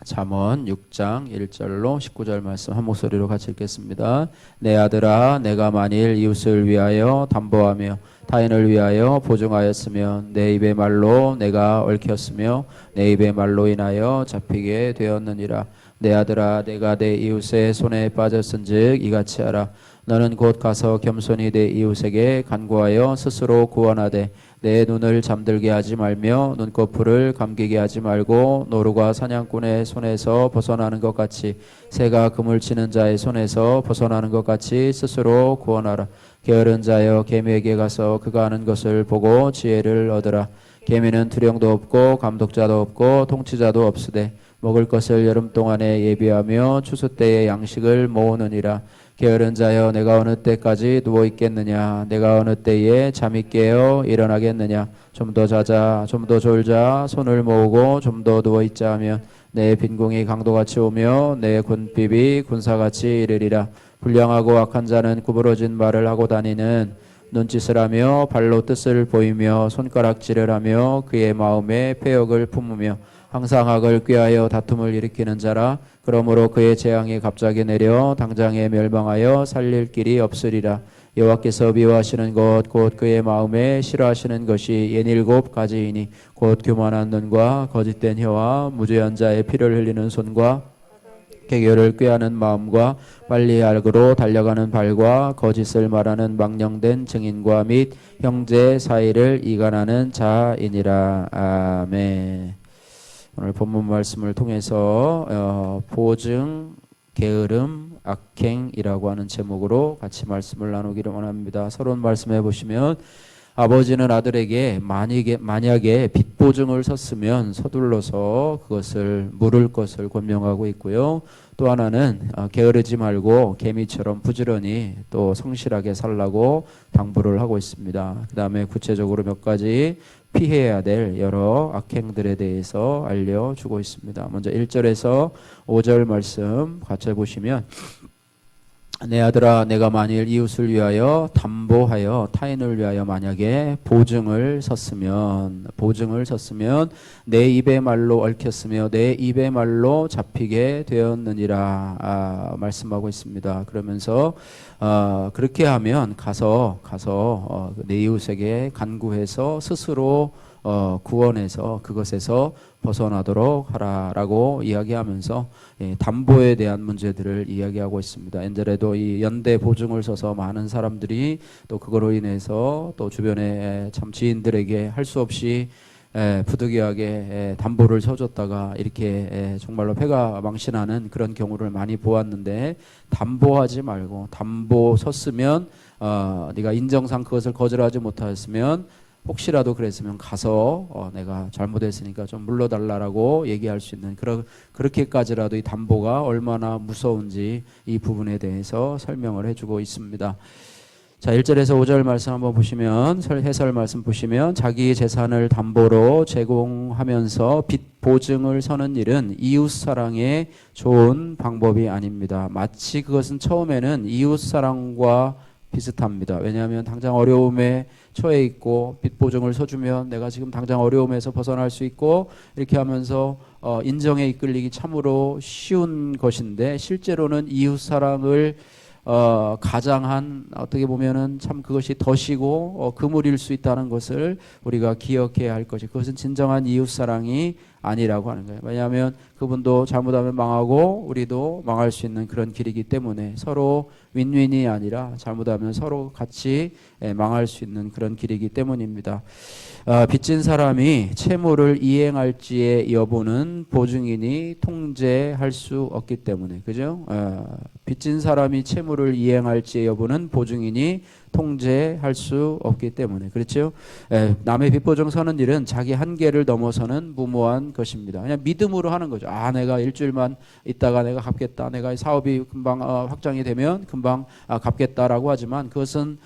잠언 6장 1절로 19절 말씀 한 목소리로 같이 읽겠습니다. 내 아들아, 내가 만일 이웃을 위하여 담보하며 타인을 위하여 보증하였으면 내 입의 말로 내가 얽혔으며 내 입의 말로 인하여 잡히게 되었느니라. 내 아들아, 내가 내 이웃의 손에 빠졌은즉 이같이 하라. 너는 곧 가서 겸손히 내 이웃에게 간구하여 스스로 구원하되 내 눈을 잠들게 하지 말며 눈꺼풀을 감기게 하지 말고 노루가 사냥꾼의 손에서 벗어나는 것 같이 새가 그물 치는 자의 손에서 벗어나는 것 같이 스스로 구원하라. 게으른 자여 개미에게 가서 그가 하는 것을 보고 지혜를 얻으라. 개미는 투령도 없고 감독자도 없고 통치자도 없으되 먹을 것을 여름 동안에 예비하며 추수 때에 양식을 모으느니라. 게으른 자여 내가 어느 때까지 누워 있겠느냐. 내가 어느 때에 잠이 깨어 일어나겠느냐. 좀 더 자자, 좀 더 졸자, 손을 모으고 좀 더 누워 있자 하면 내 빈궁이 강도같이 오며 내 군핍이 군사같이 이르리라. 불량하고 악한 자는 구부러진 말을 하고 다니는 눈짓을 하며 발로 뜻을 보이며 손가락질을 하며 그의 마음에 패역을 품으며 항상 악을 꾀하여 다툼을 일으키는 자라. 그러므로 그의 재앙이 갑자기 내려 당장에 멸망하여 살릴 길이 없으리라. 여호와께서 미워하시는 것 곧 그의 마음에 싫어하시는 것이 67가지이니 곧 교만한 눈과 거짓된 혀와 무죄한 자의 피를 흘리는 손과 개교를 꾀하는 마음과 빨리 악으로 달려가는 발과 거짓을 말하는 망령된 증인과 및 형제 사이를 이간하는 자이니라. 아멘. 오늘 본문 말씀을 통해서 보증, 게으름, 악행이라고 하는 제목으로 같이 말씀을 나누기를 원합니다. 서론 말씀해 보시면 아버지는 아들에게 만약에 빚보증을 섰으면 서둘러서 그것을 물을 것을 권명하고 있고요. 또 하나는 게으르지 말고 개미처럼 부지런히 또 성실하게 살라고 당부를 하고 있습니다. 그 다음에 구체적으로 몇 가지 피해야 될 여러 악행들에 대해서 알려주고 있습니다. 먼저 1절에서 5절 말씀 같이 보시면 내 아들아, 내가 만일 이웃을 위하여 담보하여 타인을 위하여 만약에 보증을 섰으면 내 입의 말로 얽혔으며 내 입의 말로 잡히게 되었느니라 말씀하고 있습니다. 그러면서 그렇게 하면 가서 내 이웃에게 간구해서 스스로 구원해서 그것에서 벗어나도록 하라라고 이야기하면서 담보에 대한 문제들을 이야기하고 있습니다. 엔젤에도 이 연대 보증을 서서 많은 사람들이 또 그거로 인해서 또 주변에 참 지인들에게 할 수 없이 부득이하게 담보를 서줬다가 이렇게 정말로 패가 망신하는 그런 경우를 많이 보았는데, 담보하지 말고 담보 섰으면 네가 인정상 그것을 거절하지 못하였으면 혹시라도 그랬으면 가서 내가 잘못했으니까 좀 물러달라라고 얘기할 수 있는 그렇게까지라도 이 담보가 얼마나 무서운지 이 부분에 대해서 설명을 해주고 있습니다. 자, 1절에서 5절 말씀 한번 보시면, 해설 말씀 보시면, 자기 재산을 담보로 제공하면서 빚 보증을 서는 일은 이웃 사랑의 좋은 방법이 아닙니다. 마치 그것은 처음에는 이웃 사랑과 비슷합니다. 왜냐하면 당장 어려움에 처해 있고 빚 보증을 서주면 내가 지금 당장 어려움에서 벗어날 수 있고 이렇게 하면서 인정에 이끌리기 참으로 쉬운 것인데, 실제로는 이웃 사랑을 가장한, 어떻게 보면은 참 그것이 덫이고 그물일 수 있다는 것을 우리가 기억해야 할 것이, 그것은 진정한 이웃 사랑이 아니라고 하는 거예요. 왜냐하면 그분도 잘못하면 망하고 우리도 망할 수 있는 그런 길이기 때문에 서로 윈윈이 아니라 잘못하면 서로 같이 망할 수 있는 그런 길이기 때문입니다. 빚진 사람이 채무를 이행할지의 여부는 보증인이 통제할 수 없기 때문에, 그죠? 빚진 사람이 채무를 이행할지의 여부는 보증인이 통제할 수 없기 때문에, 그렇죠? 남의 빚보증 서는 일은 자기 한계를 넘어서는 무모한 것입니다. 그냥 믿음으로 하는 거죠. 내가 일주일만 있다가 내가 갚겠다, 내가 사업이 금방 확장이 되면 금방 갚겠다라고 하지만 그것은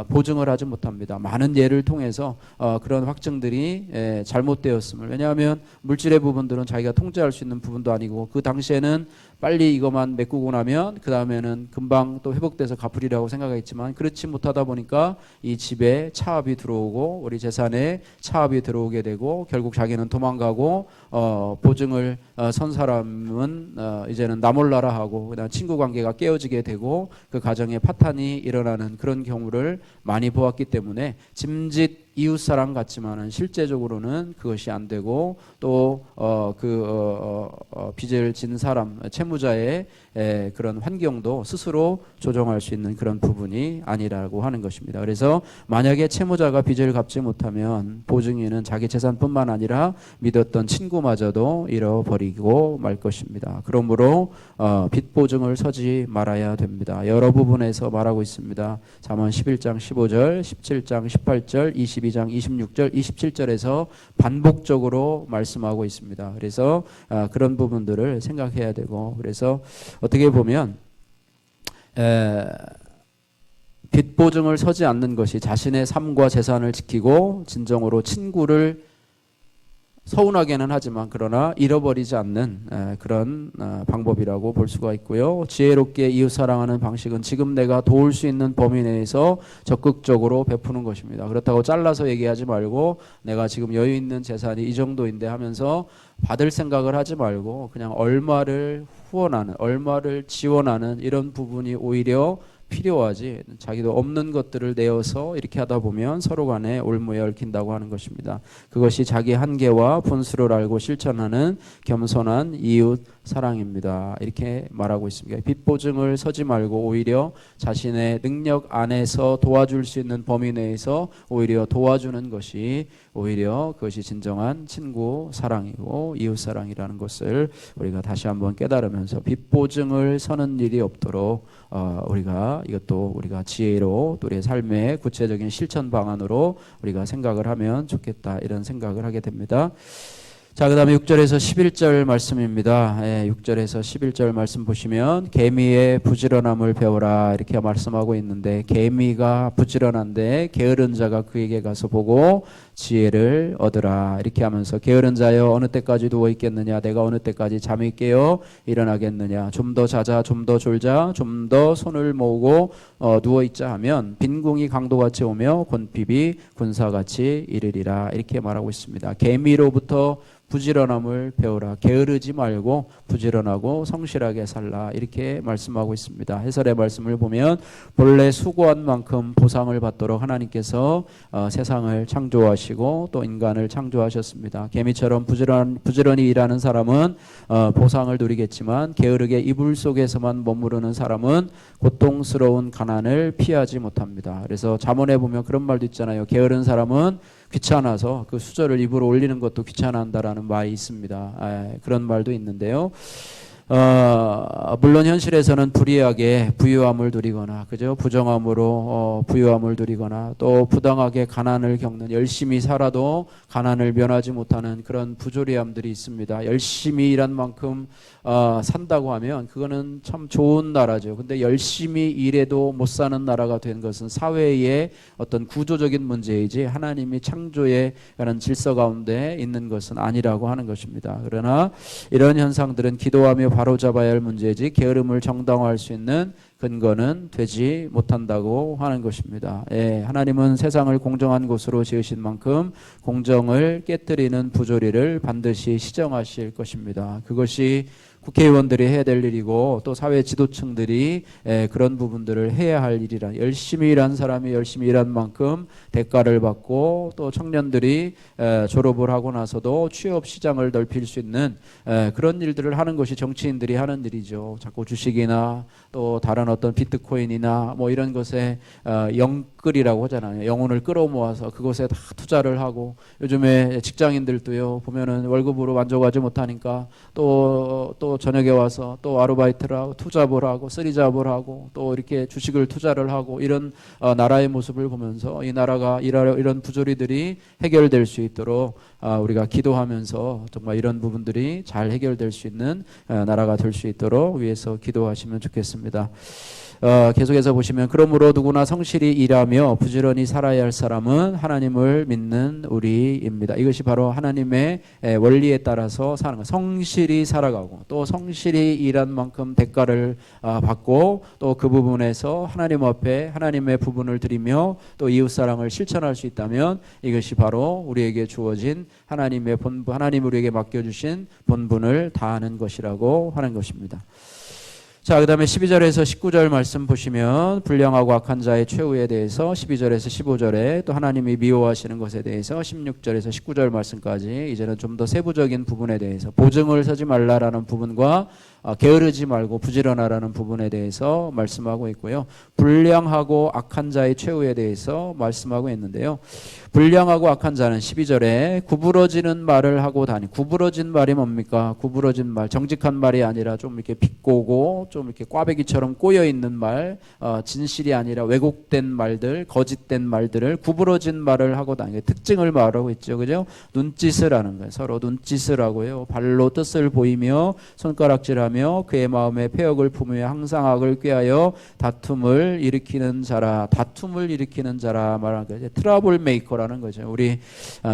보증을 하지 못합니다. 많은 예를 통해서 그런 확증들이 잘못되었음을, 왜냐하면 물질의 부분들은 자기가 통제할 수 있는 부분도 아니고, 그 당시에는 빨리 이것만 메꾸고 나면 그 다음에는 금방 또 회복돼서 갚으리라고 생각했지만 그렇지 못하다 보니까 이 집에 차압이 들어오고 우리 재산에 차압이 들어오게 되고 결국 자기는 도망가고 보증을 선 사람은 이제는 나 몰라라 하고 그냥 친구 관계가 깨어지게 되고 그 가정에 파탄이 일어나는 그런 경우를 많이 보았기 때문에 짐짓 이웃사랑 같지만은 실제적으로는 그것이 안 되고 또 빚을 진 사람 채무자의 그런 환경도 스스로 조정할 수 있는 그런 부분이 아니라고 하는 것입니다. 그래서 만약에 채무자가 빚을 갚지 못하면 보증인은 자기 재산뿐만 아니라 믿었던 친구마저도 잃어버리고 말 것입니다. 그러므로 빚 보증을 서지 말아야 됩니다. 여러 부분에서 말하고 있습니다. 잠언 11장 15절, 17장 18절, 22장 26절, 27절에서 반복적으로 말씀하고 있습니다. 그래서 그런 부분들을 생각해야 되고, 그래서 어떻게 보면 빚 보증을 서지 않는 것이 자신의 삶과 재산을 지키고 진정으로 친구를 서운하게는 하지만 그러나 잃어버리지 않는 그런 방법이라고 볼 수가 있고요. 지혜롭게 이웃 사랑하는 방식은 지금 내가 도울 수 있는 범위 내에서 적극적으로 베푸는 것입니다. 그렇다고 잘라서 얘기하지 말고 내가 지금 여유 있는 재산이 이 정도인데 하면서 받을 생각을 하지 말고 그냥 얼마를 후원하는, 얼마를 지원하는 이런 부분이 오히려 필요하지, 자기도 없는 것들을 내어서 이렇게 하다 보면 서로 간에 올무에 얽힌다고 하는 것입니다. 그것이 자기 한계와 분수를 알고 실천하는 겸손한 이웃 사랑입니다. 이렇게 말하고 있습니다. 빚 보증을 서지 말고 오히려 자신의 능력 안에서 도와줄 수 있는 범위 내에서 오히려 도와주는 것이 오히려 그것이 진정한 친구 사랑이고 이웃 사랑이라는 것을 우리가 다시 한번 깨달으면서 빚 보증을 서는 일이 없도록 우리가 이것도 우리가 지혜로 또 우리의 삶의 구체적인 실천 방안으로 우리가 생각을 하면 좋겠다, 이런 생각을 하게 됩니다. 자, 그 다음에 6절에서 11절 말씀입니다. 6절에서 11절 말씀 보시면 개미의 부지런함을 배워라 이렇게 말씀하고 있는데, 개미가 부지런한데 게으른 자가 그에게 가서 보고 지혜를 얻으라 이렇게 하면서, 게으른 자여 어느 때까지 누워 있겠느냐, 내가 어느 때까지 잠이 깨어 일어나겠느냐, 좀 더 자자, 좀 더 졸자, 좀 더 손을 모으고 누워 있자 하면 빈궁이 강도같이 오며 곤핍이 군사같이 이르리라 이렇게 말하고 있습니다. 개미로부터 부지런함을 배우라. 게으르지 말고 부지런하고 성실하게 살라 이렇게 말씀하고 있습니다. 해설의 말씀을 보면 본래 수고한 만큼 보상을 받도록 하나님께서 세상을 창조하시고 또 인간을 창조하셨습니다. 개미처럼 부지런히 일하는 사람은 보상을 누리겠지만 게으르게 이불 속에서만 머무르는 사람은 고통스러운 가난을 피하지 못합니다. 그래서 잠언에 보면 그런 말도 있잖아요. 게으른 사람은 귀찮아서 그 수저를 입으로 올리는 것도 귀찮아한다라는 말이 있습니다. 그런 말도 있는데요. 물론 현실에서는 불이하게 부유함을 누리거나 그죠, 부정함으로 부유함을 누리거나 또 부당하게 가난을 겪는, 열심히 살아도 가난을 면하지 못하는 그런 부조리함들이 있습니다. 열심히 일한 만큼 산다고 하면 그거는 참 좋은 나라죠. 근데 열심히 일해도 못 사는 나라가 된 것은 사회의 어떤 구조적인 문제이지 하나님이 창조의 그런 질서 가운데 있는 것은 아니라고 하는 것입니다. 그러나 이런 현상들은 기도하며 바로잡아야 할 문제이지 게으름을 정당화할 수 있는 근거는 되지 못한다고 하는 것입니다. 하나님은 세상을 공정한 곳으로 지으신 만큼 공정을 깨뜨리는 부조리를 반드시 시정하실 것입니다. 그것이 국회의원들이 해야 될 일이고 또 사회 지도층들이 그런 부분들을 해야 할 일이라, 열심히 일한 사람이 열심히 일한 만큼 대가를 받고 또 청년들이 졸업을 하고 나서도 취업 시장을 넓힐 수 있는 그런 일들을 하는 것이 정치인들이 하는 일이죠. 자꾸 주식이나 또 다른 어떤 비트코인이나 뭐 이런 것에 영끌이라고 하잖아요. 영혼을 끌어모아서 그것에 다 투자를 하고, 요즘에 직장인들도요 보면은 월급으로 만족하지 못하니까 또 저녁에 와서 또 아르바이트를 하고 투잡을 하고 쓰리잡을 하고 또 이렇게 주식을 투자를 하고, 이런 나라의 모습을 보면서 이 나라가 이런 부조리들이 해결될 수 있도록 우리가 기도하면서 정말 이런 부분들이 잘 해결될 수 있는 나라가 될 수 있도록 위해서 기도하시면 좋겠습니다. 계속해서 보시면 그러므로 누구나 성실히 일하며 부지런히 살아야 할 사람은 하나님을 믿는 우리입니다. 이것이 바로 하나님의 원리에 따라서 사는 것. 성실히 살아가고 또 성실히 일한 만큼 대가를 받고 또 그 부분에서 하나님 앞에 하나님의 부분을 드리며 또 이웃사랑을 실천할 수 있다면 이것이 바로 우리에게 주어진 하나님의 본분, 하나님 우리에게 맡겨주신 본분을 다하는 것이라고 하는 것입니다. 자, 그 다음에 12절에서 19절 말씀 보시면 불량하고 악한 자의 최후에 대해서 12절에서 15절에 또 하나님이 미워하시는 것에 대해서 16절에서 19절 말씀까지 이제는 좀 더 세부적인 부분에 대해서 보증을 서지 말라라는 부분과 게으르지 말고 부지런하라는 부분에 대해서 말씀하고 있고요. 불량하고 악한 자의 최후에 대해서 말씀하고 있는데요. 불량하고 악한 자는 12절에 구부러지는 말을 하고 구부러진 말이 뭡니까? 구부러진 말, 정직한 말이 아니라 좀 이렇게 비꼬고 좀 이렇게 꽈배기처럼 꼬여 있는 말, 진실이 아니라 왜곡된 말들, 거짓된 말들을 구부러진 말을 하고 다니는 특징을 말하고 있죠. 그죠? 눈짓을 하는 거예요. 서로 눈짓을 하고요. 발로 뜻을 보이며 손가락질하며 그의 마음에 패역을 품으며 항상 악을 꾀하여 다툼을 일으키는 자라 말하는 거예요. 트러블 메이커라는 거죠. 우리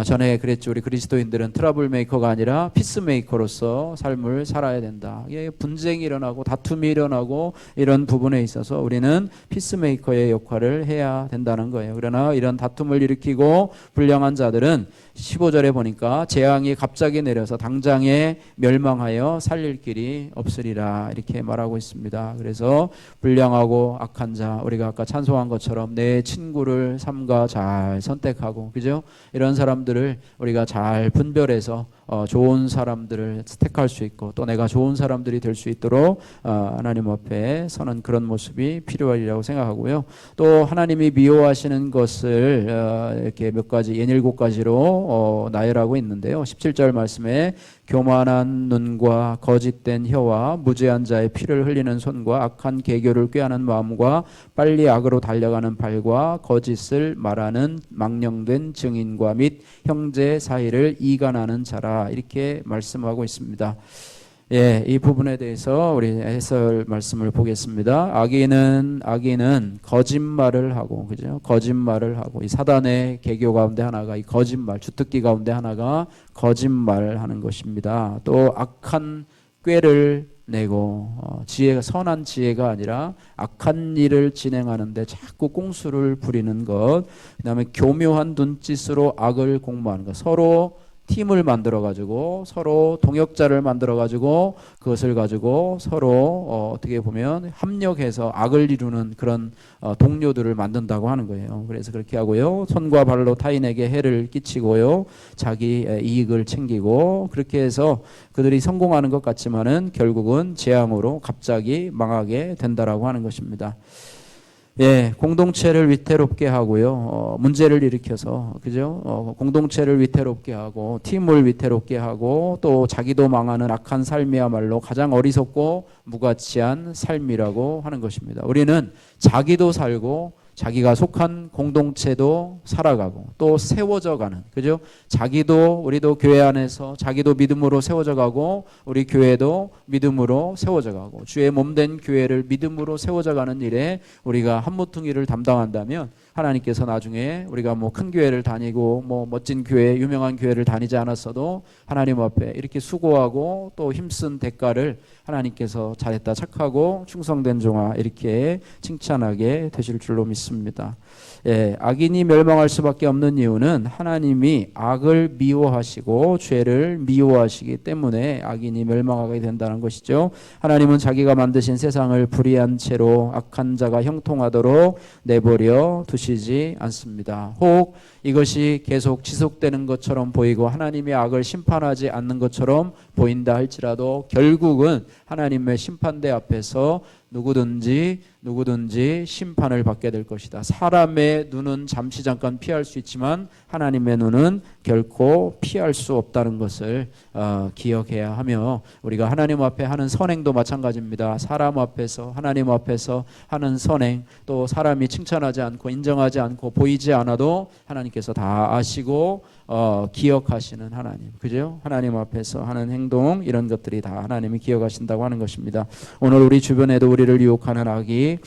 전에 그랬죠. 우리 그리스도인들은 트러블 메이커가 아니라 피스 메이커로서 삶을 살아야 된다. 이게 분쟁이 일어나고 다툼이 일어나고 이런 부분에 있어서 우리는 피스 메이커의 역할을 해야 된다는 거예요. 그러나 이런 다툼을 일으키고 불량한 자들은 15절에 보니까 재앙이 갑자기 내려서 당장에 멸망하여 살릴 길이 없으리라 이렇게 말하고 있습니다. 그래서 불량하고 악한 자, 우리가 아까 찬송한 것처럼 내 친구를 삼가 잘 선택하고, 그죠? 이런 사람들을 우리가 잘 분별해서 좋은 사람들을 택할 수 있고 또 내가 좋은 사람들이 될 수 있도록 하나님 앞에 서는 그런 모습이 필요하리라고 생각하고요. 또 하나님이 미워하시는 것을 이렇게 몇 가지 67가지로 나열하고 있는데요. 17절 말씀에 교만한 눈과 거짓된 혀와 무죄한 자의 피를 흘리는 손과 악한 계교를 꾀하는 마음과 빨리 악으로 달려가는 발과 거짓을 말하는 망령된 증인과 및 형제 사이를 이간하는 자라 이렇게 말씀하고 있습니다. 예, 이 부분에 대해서 우리 해설 말씀을 보겠습니다. 악인은 거짓말을 하고, 그죠? 거짓말을 하고, 이 사단의 계교 가운데 하나가 이 거짓말, 주특기 가운데 하나가 거짓말을 하는 것입니다. 또 악한 꾀를 내고 지혜가 선한 지혜가 아니라 악한 일을 진행하는데 자꾸 꽁수를 부리는 것, 그다음에 교묘한 눈짓으로 악을 공모하는 것, 서로 팀을 만들어 가지고 서로 동역자를 만들어 가지고 그것을 가지고 서로 어떻게 보면 합력해서 악을 이루는 그런 동료들을 만든다고 하는 거예요. 그래서 그렇게 하고요. 손과 발로 타인에게 해를 끼치고요. 자기 이익을 챙기고 그렇게 해서 그들이 성공하는 것 같지만은 결국은 재앙으로 갑자기 망하게 된다라고 하는 것입니다. 예, 공동체를 위태롭게 하고요. 문제를 일으켜서, 그죠? 공동체를 위태롭게 하고, 팀을 위태롭게 하고, 또 자기도 망하는 악한 삶이야말로 가장 어리석고 무가치한 삶이라고 하는 것입니다. 우리는 자기도 살고, 자기가 속한 공동체도 살아가고 또 세워져 가는, 그죠? 우리도 교회 안에서 자기도 믿음으로 세워져 가고 우리 교회도 믿음으로 세워져 가고 주의 몸된 교회를 믿음으로 세워져 가는 일에 우리가 한모퉁이를 담당한다면 하나님께서 나중에 우리가 뭐 큰 교회를 다니고 뭐 멋진 교회, 유명한 교회를 다니지 않았어도 하나님 앞에 이렇게 수고하고 또 힘쓴 대가를 하나님께서 잘했다, 착하고 충성된 종아 이렇게 칭찬하게 되실 줄로 믿습니다. 예, 악인이 멸망할 수밖에 없는 이유는 하나님이 악을 미워하시고 죄를 미워하시기 때문에 악인이 멸망하게 된다는 것이죠. 하나님은 자기가 만드신 세상을 불의한 채로 악한 자가 형통하도록 내버려 두시지 않습니다. 혹 이것이 계속 지속되는 것처럼 보이고 하나님이 악을 심판하지 않는 것처럼 보인다 할지라도 결국은 하나님의 심판대 앞에서 누구든지 심판을 받게 될 것이다. 사람의 눈은 잠시 잠깐 피할 수 있지만 하나님의 눈은 결코 피할 수 없다는 것을 기억해야 하며, 우리가 하나님 앞에 하는 선행도 마찬가지입니다. 사람 앞에서, 하나님 앞에서 하는 선행, 또 사람이 칭찬하지 않고 인정하지 않고 보이지 않아도 하나님께서 다 아시고 기억하시는 하나님, 그죠? 하나님 앞에서 하는 행동 이런 것들이 다 하나님이 기억하신다고 하는 것입니다. 오늘 우리 주변에도 우리를 유혹하는 악이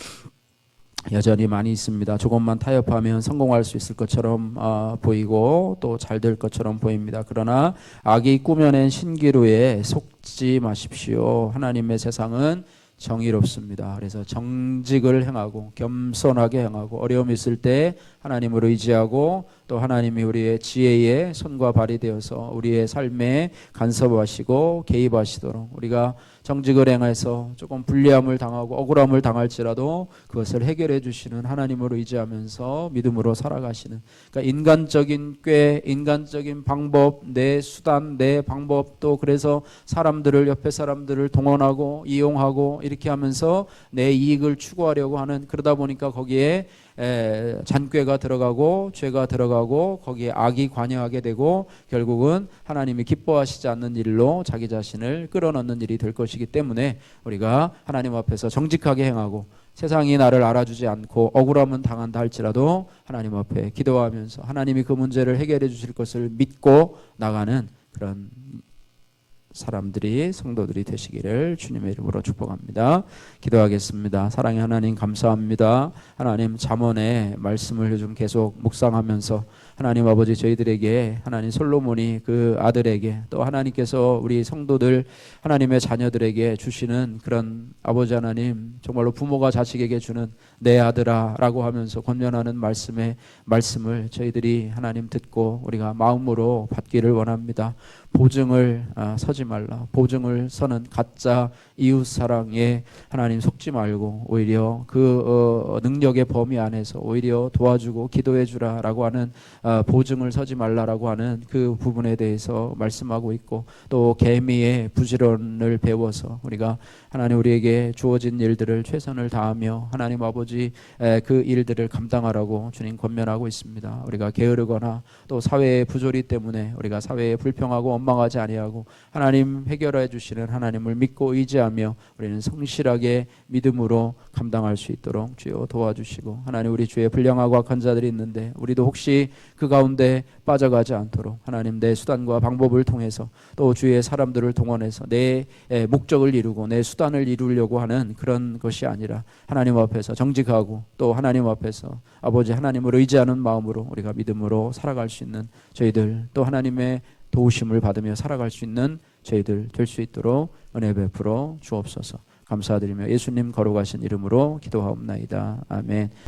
여전히 많이 있습니다. 조금만 타협하면 성공할 수 있을 것처럼 보이고 또 잘 될 것처럼 보입니다. 그러나 악이 꾸며낸 신기루에 속지 마십시오. 하나님의 세상은 정의롭습니다. 그래서 정직을 행하고 겸손하게 행하고 어려움이 있을 때 하나님을 의지하고 또 하나님이 우리의 지혜의 손과 발이 되어서 우리의 삶에 간섭하시고 개입하시도록 우리가 정직을 행해서 조금 불리함을 당하고 억울함을 당할지라도 그것을 해결해 주시는 하나님을 의지하면서 믿음으로 살아가시는, 그러니까 인간적인 꾀, 인간적인 방법, 내 수단, 내 방법, 또 그래서 사람들을, 옆에 사람들을 동원하고 이용하고 이렇게 하면서 내 이익을 추구하려고 하는, 그러다 보니까 거기에 잔꾀가 들어가고 죄가 들어가고 거기에 악이 관여하게 되고 결국은 하나님이 기뻐하시지 않는 일로 자기 자신을 끌어넣는 일이 될 것이기 때문에 우리가 하나님 앞에서 정직하게 행하고 세상이 나를 알아주지 않고 억울함은 당한다 할지라도 하나님 앞에 기도하면서 하나님이 그 문제를 해결해 주실 것을 믿고 나가는 그런 사람들이, 성도들이 되시기를 주님의 이름으로 축복합니다. 기도하겠습니다. 사랑의 하나님 감사합니다. 하나님 잠언의 말씀을 요즘 계속 묵상하면서 하나님 아버지 저희들에게 하나님 솔로몬이 그 아들에게 또 하나님께서 우리 성도들 하나님의 자녀들에게 주시는 그런 아버지 하나님 정말로 부모가 자식에게 주는 내 아들아 라고 하면서 권면하는 말씀을 저희들이 하나님 듣고 우리가 마음으로 받기를 원합니다. 보증을 서지 말라. 보증을 서는 가짜 이웃사랑에 하나님 속지 말고 오히려 그 능력의 범위 안에서 오히려 도와주고 기도해 주라라고 하는 보증을 서지 말라라고 하는 그 부분에 대해서 말씀하고 있고, 또 개미의 부지런을 배워서 우리가 하나님 우리에게 주어진 일들을 최선을 다하며 하나님 아버지 그 일들을 감당하라고 주님 권면하고 있습니다. 우리가 게으르거나 또 사회의 부조리 때문에 우리가 사회에 불평하고 원망하지 아니하고 하나님 해결해 주시는 하나님을 믿고 의지하며 우리는 성실하게 믿음으로 감당할 수 있도록 주여 도와주시고, 하나님 우리 주위에 불량하고 악한 자들이 있는데 우리도 혹시 그 가운데 빠져가지 않도록 하나님 내 수단과 방법을 통해서 또 주위의 사람들을 동원해서 내 목적을 이루고 내 수단을 이루려고 하는 그런 것이 아니라 하나님 앞에서 정직하고 또 하나님 앞에서 아버지 하나님을 의지하는 마음으로 우리가 믿음으로 살아갈 수 있는 저희들, 또 하나님의 도우심을 받으며 살아갈 수 있는 저희들 될 수 있도록 은혜 베풀어 주옵소서. 감사드리며 예수님 거룩하신 이름으로 기도하옵나이다. 아멘.